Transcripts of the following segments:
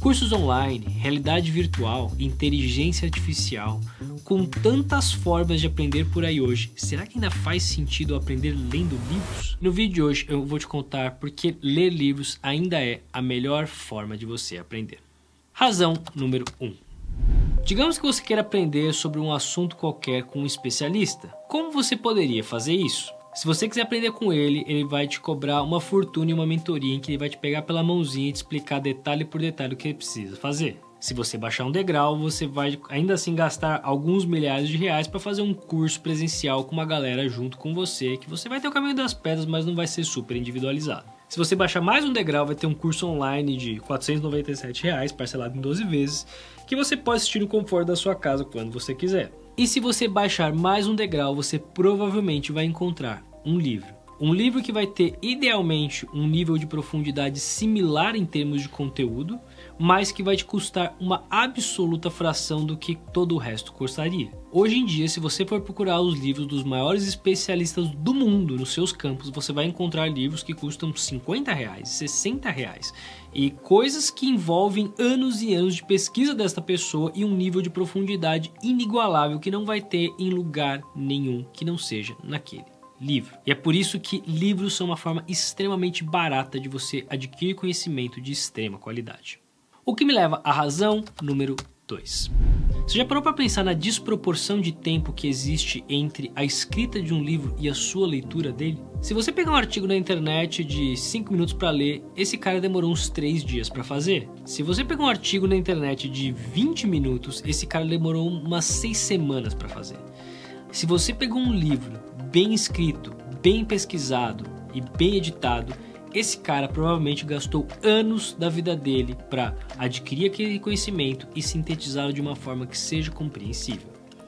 Cursos online, realidade virtual, inteligência artificial, com tantas formas de aprender por aí hoje, será que ainda faz sentido aprender lendo livros? No vídeo de hoje eu vou te contar por que ler livros ainda é a melhor forma de você aprender. Razão número 1. Digamos que você queira aprender sobre um assunto qualquer com um especialista. Como você poderia fazer isso? Se você quiser aprender com ele, ele vai te cobrar uma fortuna e uma mentoria em que ele vai te pegar pela mãozinha e te explicar detalhe por detalhe o que ele precisa fazer. Se você baixar um degrau, você vai ainda assim gastar alguns milhares de reais para fazer um curso presencial com uma galera junto com você, que você vai ter o caminho das pedras, mas não vai ser super individualizado. Se você baixar mais um degrau, vai ter um curso online de R$ 497, parcelado em 12 vezes, que você pode assistir no conforto da sua casa quando você quiser. E se você baixar mais um degrau, você provavelmente vai encontrar um livro. Um livro que vai ter, idealmente, um nível de profundidade similar em termos de conteúdo, mas que vai te custar uma absoluta fração do que todo o resto custaria. Hoje em dia, se você for procurar os livros dos maiores especialistas do mundo nos seus campos, você vai encontrar livros que custam R$ 50, R$ 60, e coisas que envolvem anos e anos de pesquisa desta pessoa e um nível de profundidade inigualável que não vai ter em lugar nenhum que não seja naquele livro. E é por isso que livros são uma forma extremamente barata de você adquirir conhecimento de extrema qualidade. O que me leva à razão número 2. Você já parou para pensar na desproporção de tempo que existe entre a escrita de um livro e a sua leitura dele? Se você pegar um artigo na internet de 5 minutos para ler, esse cara demorou uns 3 dias para fazer. Se você pegar um artigo na internet de 20 minutos, esse cara demorou umas 6 semanas para fazer. Se você pegou um livro bem escrito, bem pesquisado e bem editado, esse cara provavelmente gastou anos da vida dele para adquirir aquele conhecimento e sintetizá-lo de uma forma que seja compreensível.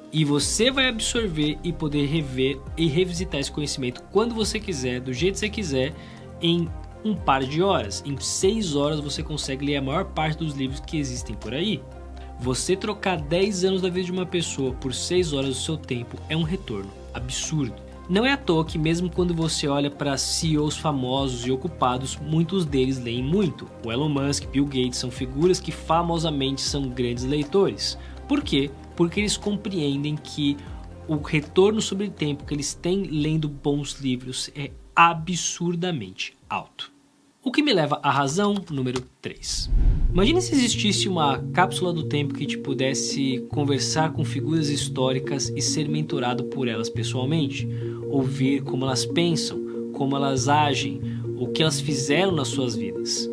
E você vai absorver e poder rever e revisitar esse conhecimento quando você quiser, do jeito que você quiser, em um par de horas. Em 6 horas você consegue ler a maior parte dos livros que existem por aí. Você trocar 10 anos da vida de uma pessoa por 6 horas do seu tempo é um retorno absurdo. Não é à toa que mesmo quando você olha para CEOs famosos e ocupados, muitos deles leem muito. O Elon Musk, Bill Gates são figuras que famosamente são grandes leitores. Por quê? Porque eles compreendem que o retorno sobre tempo que eles têm lendo bons livros é absurdamente alto. O que me leva à razão número 3. Imagine se existisse uma cápsula do tempo que te pudesse conversar com figuras históricas e ser mentorado por elas pessoalmente. Ouvir como elas pensam, como elas agem, o que elas fizeram nas suas vidas.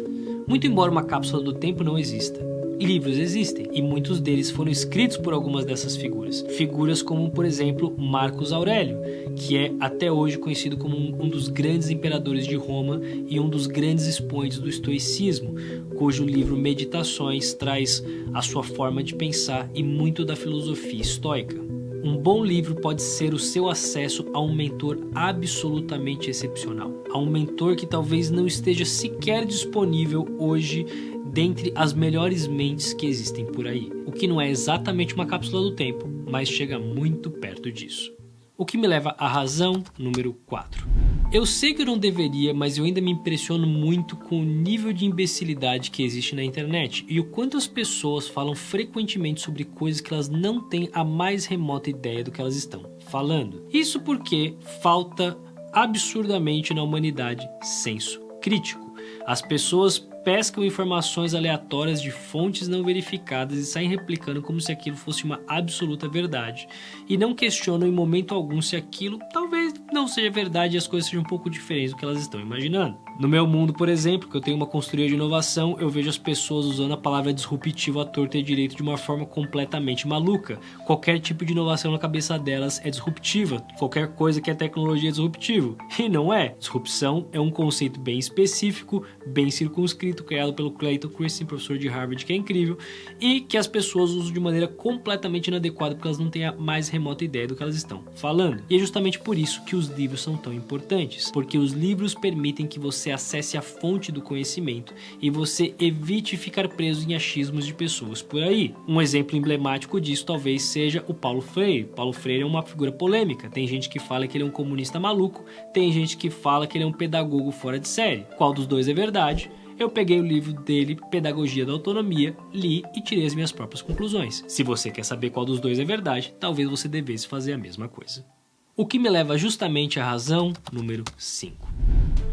Muito embora uma cápsula do tempo não exista, livros existem e muitos deles foram escritos por algumas dessas figuras. Figuras como, por exemplo, Marcos Aurélio, que é até hoje conhecido como um dos grandes imperadores de Roma e um dos grandes expoentes do estoicismo, cujo livro Meditações traz a sua forma de pensar e muito da filosofia estoica. Um bom livro pode ser o seu acesso a um mentor absolutamente excepcional, a um mentor que talvez não esteja sequer disponível hoje dentre as melhores mentes que existem por aí, o que não é exatamente uma cápsula do tempo, mas chega muito perto disso. O que me leva à razão número 4. Eu sei que eu não deveria, mas eu ainda me impressiono muito com o nível de imbecilidade que existe na internet e o quanto as pessoas falam frequentemente sobre coisas que elas não têm a mais remota ideia do que elas estão falando. Isso porque falta absurdamente na humanidade senso crítico. As pessoas pescam informações aleatórias de fontes não verificadas e saem replicando como se aquilo fosse uma absoluta verdade e não questionam em momento algum se aquilo talvez não seja verdade e as coisas sejam um pouco diferentes do que elas estão imaginando. No meu mundo, por exemplo, que eu tenho uma consultoria de inovação, eu vejo as pessoas usando a palavra disruptivo à torta e à direito de uma forma completamente maluca. Qualquer tipo de inovação na cabeça delas é disruptiva, qualquer coisa que é tecnologia é disruptivo. E não é. Disrupção é um conceito bem específico, bem circunscrito, criado pelo Clayton Christensen, professor de Harvard, que é incrível, e que as pessoas usam de maneira completamente inadequada porque elas não têm a mais remota ideia do que elas estão falando. E é justamente por isso que os livros são tão importantes, porque os livros permitem que você acesse a fonte do conhecimento e você evite ficar preso em achismos de pessoas por aí. Um exemplo emblemático disso talvez seja o Paulo Freire. Paulo Freire é uma figura polêmica. Tem gente que fala que ele é um comunista maluco, tem gente que fala que ele é um pedagogo fora de série. Qual dos dois é verdade? Eu peguei o livro dele, Pedagogia da Autonomia, li e tirei as minhas próprias conclusões. Se você quer saber qual dos dois é verdade, talvez você devesse fazer a mesma coisa. O que me leva justamente à razão número 5.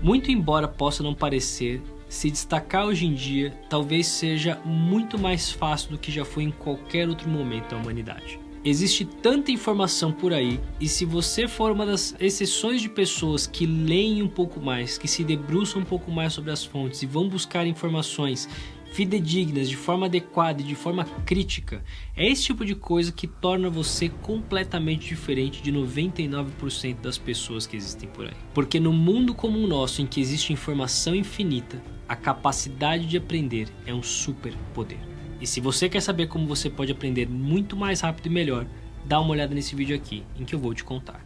Muito embora possa não parecer, se destacar hoje em dia talvez seja muito mais fácil do que já foi em qualquer outro momento da humanidade. Existe tanta informação por aí, e se você for uma das exceções de pessoas que leem um pouco mais, que se debruçam um pouco mais sobre as fontes e vão buscar informações fidedignas, de forma adequada e de forma crítica, é esse tipo de coisa que torna você completamente diferente de 99% das pessoas que existem por aí. Porque no mundo como o nosso, em que existe informação infinita, a capacidade de aprender é um super poder. E se você quer saber como você pode aprender muito mais rápido e melhor, dá uma olhada nesse vídeo aqui, em que eu vou te contar.